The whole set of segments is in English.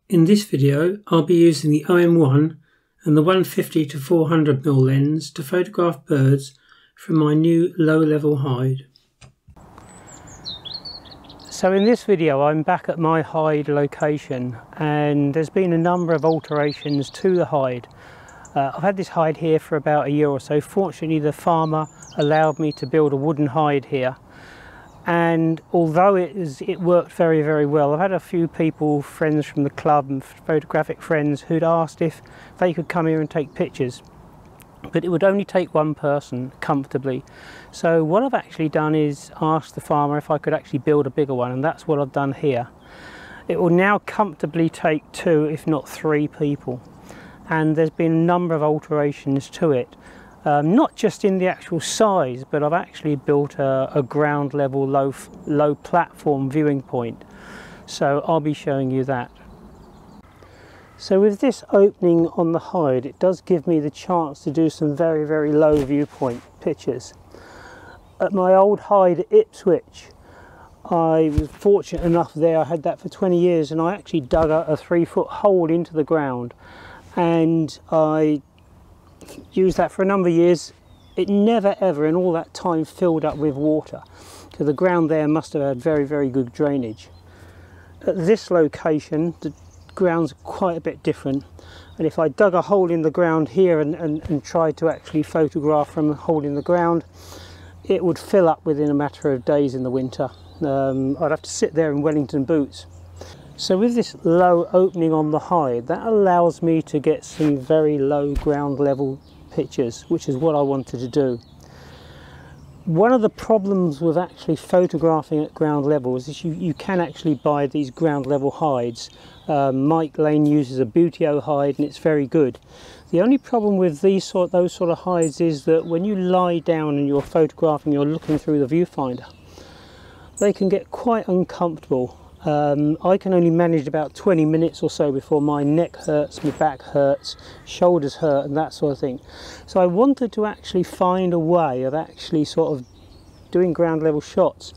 In this video, I'll be using the OM1 and the 150 to 400mm lens to photograph birds from my new low-level hide. So in this video I'm back at my hide location, and there's been a number of alterations to the hide. I've had this hide here for about a year or so. Fortunately, the farmer allowed me to build a wooden hide here, and although it worked very, very well, I've had a few people, friends from the club and photographic friends, who'd asked if they could come here and take pictures, but it would only take one person comfortably. So what I've actually done is asked the farmer if I could actually build a bigger one, and that's what I've done here. It will now comfortably take 2 if not 3 people, and there's been a number of alterations to it. Not just in the actual size, but I've actually built a ground level low platform viewing point, so I'll be showing you that. So with this opening on the hide, it does give me the chance to do some very, very low viewpoint pictures. At my old hide at Ipswich, I was fortunate enough there, I had that for 20 years, and I actually dug a 3-foot hole into the ground, and I used that for a number of years. It never ever in all that time filled up with water, because the ground there must have had very, very good drainage. At this location the ground's quite a bit different, and if I dug a hole in the ground here and tried to actually photograph from a hole in the ground, it would fill up within a matter of days in the winter. I'd have to sit there in Wellington boots. So with this low opening on the hide, that allows me to get some very low ground level pictures, which is what I wanted to do. One of the problems with actually photographing at ground levels is you can actually buy these ground level hides. Mike Lane uses a Buteo hide and it's very good. The only problem with those sort of hides is that when you lie down and you're photographing, you're looking through the viewfinder, they can get quite uncomfortable. I can only manage about 20 minutes or so before my neck hurts, my back hurts, shoulders hurt and that sort of thing. So I wanted to actually find a way of actually sort of doing ground level shots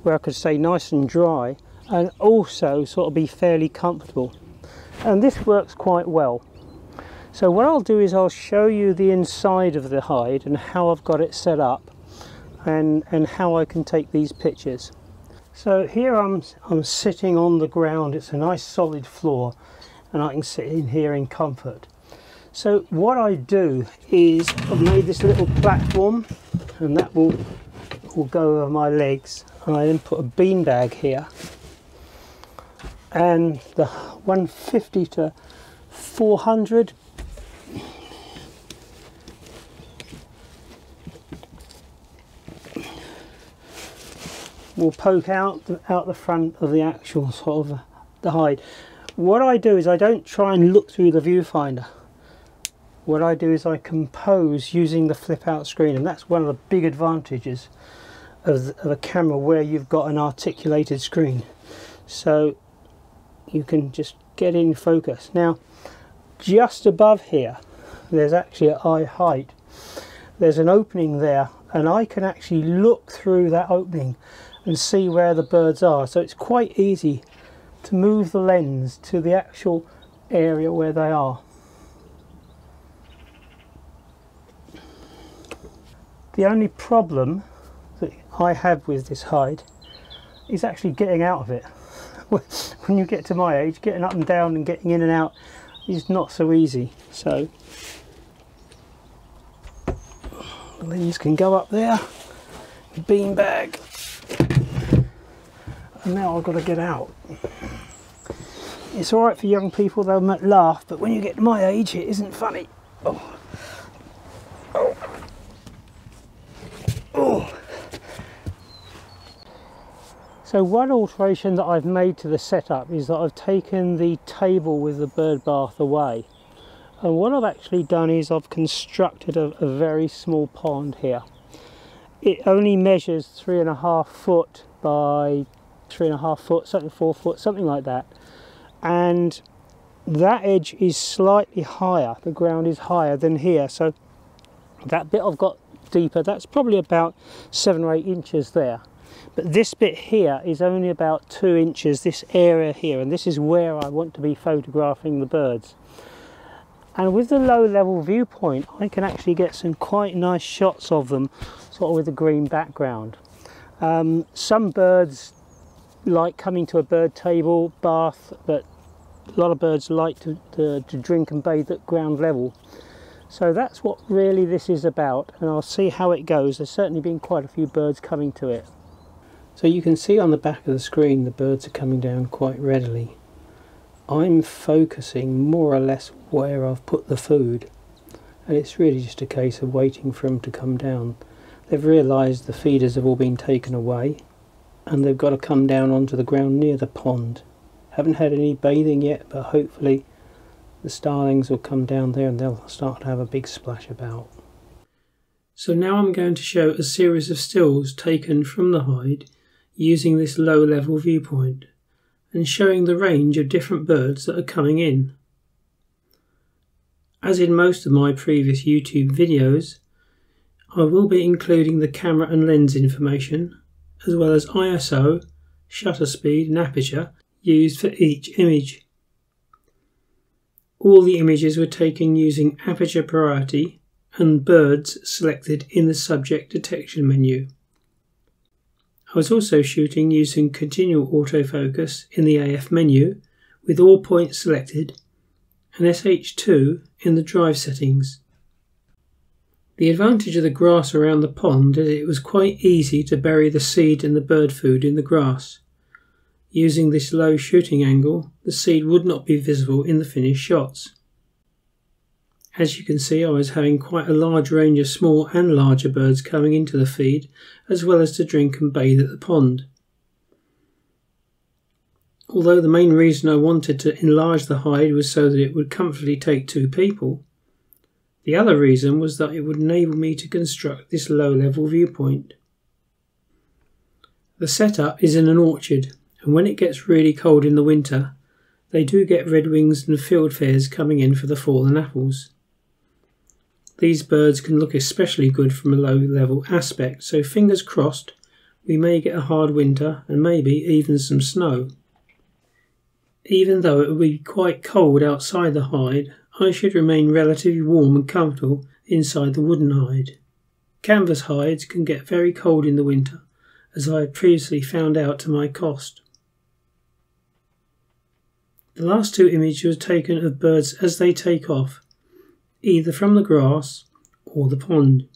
where I could stay nice and dry and also sort of be fairly comfortable. And this works quite well. So what I'll do is I'll show you the inside of the hide and how I've got it set up and how I can take these pictures. So here I'm sitting on the ground. It's a nice solid floor and I can sit in here in comfort. So what I do is I've made this little platform, and that will go over my legs, and I then put a beanbag here, and the 150 to 400 will poke out the front of the actual sort of the hide. What I do is I don't try and look through the viewfinder. What I do is I compose using the flip out screen, and that's one of the big advantages of a camera where you've got an articulated screen, so you can just get in focus. Now just above here there's actually at eye height, there's an opening there, and I can actually look through that opening and see where the birds are, so it's quite easy to move the lens to the actual area where they are. The only problem that I have with this hide is actually getting out of it. When you get to my age, getting up and down and getting in and out is not so easy. So the lens can go up there, beanbag, and now I've got to get out. It's alright for young people, they might laugh, but when you get to my age it isn't funny. Oh. Oh. Oh. So one alteration that I've made to the setup is that I've taken the table with the bird bath away, and what I've actually done is I've constructed a very small pond here. It only measures 3.5 foot by 3.5 foot, something 4 foot, something like that, and that edge is slightly higher, the ground is higher than here, so that bit I've got deeper, that's probably about 7 or 8 inches there. But this bit here is only about 2 inches, this area here, and this is where I want to be photographing the birds. And with the low level viewpoint, I can actually get some quite nice shots of them, sort of with a green background. Some birds like coming to a bird table, bath, but a lot of birds like to drink and bathe at ground level. So that's what really this is about, and I'll see how it goes. There's certainly been quite a few birds coming to it. So you can see on the back of the screen the birds are coming down quite readily. I'm focusing more or less where I've put the food, and it's really just a case of waiting for them to come down. They've realised the feeders have all been taken away, and they've got to come down onto the ground near the pond. Haven't had any bathing yet, but hopefully the starlings will come down there and they'll start to have a big splash about. So now I'm going to show a series of stills taken from the hide using this low level viewpoint and showing the range of different birds that are coming in. As in most of my previous YouTube videos, I will be including the camera and lens information, as well as ISO, shutter speed and aperture used for each image. All the images were taken using aperture priority and birds selected in the subject detection menu. I was also shooting using continual autofocus in the AF menu with all points selected and SH2 in the drive settings. The advantage of the grass around the pond is it was quite easy to bury the seed and the bird food in the grass. Using this low shooting angle, the seed would not be visible in the finished shots. As you can see, I was having quite a large range of small and larger birds coming into the feed, as well as to drink and bathe at the pond. Although the main reason I wanted to enlarge the hide was so that it would comfortably take 2 people, the other reason was that it would enable me to construct this low-level viewpoint. The setup is in an orchard, and when it gets really cold in the winter, they do get redwings and fieldfares coming in for the fallen apples. These birds can look especially good from a low-level aspect, so fingers crossed we may get a hard winter and maybe even some snow. Even though it will be quite cold outside the hide, I should remain relatively warm and comfortable inside the wooden hide. Canvas hides can get very cold in the winter, as I had previously found out to my cost. The last 2 images were taken of birds as they take off, either from the grass or the pond.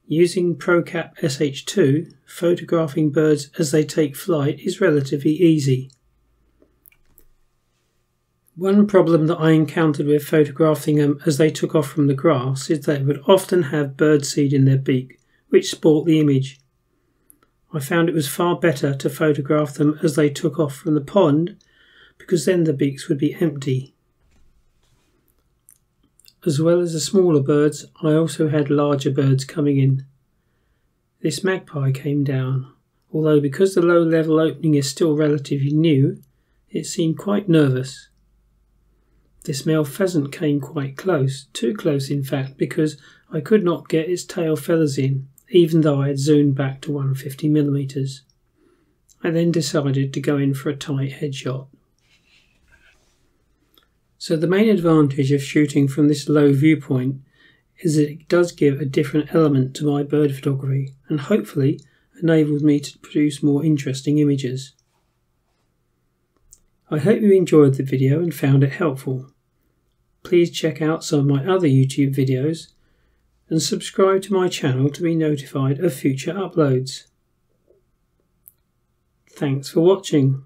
Using ProCap SH2, photographing birds as they take flight is relatively easy. One problem that I encountered with photographing them as they took off from the grass is they would often have bird seed in their beak, which spoilt the image. I found it was far better to photograph them as they took off from the pond, because then the beaks would be empty. As well as the smaller birds, I also had larger birds coming in. This magpie came down, although because the low level opening is still relatively new, it seemed quite nervous. This male pheasant came quite close, too close in fact, because I could not get its tail feathers in, even though I had zoomed back to 150mm. I then decided to go in for a tight headshot. So the main advantage of shooting from this low viewpoint is that it does give a different element to my bird photography and hopefully enables me to produce more interesting images. I hope you enjoyed the video and found it helpful. Please check out some of my other YouTube videos and subscribe to my channel to be notified of future uploads. Thanks for watching.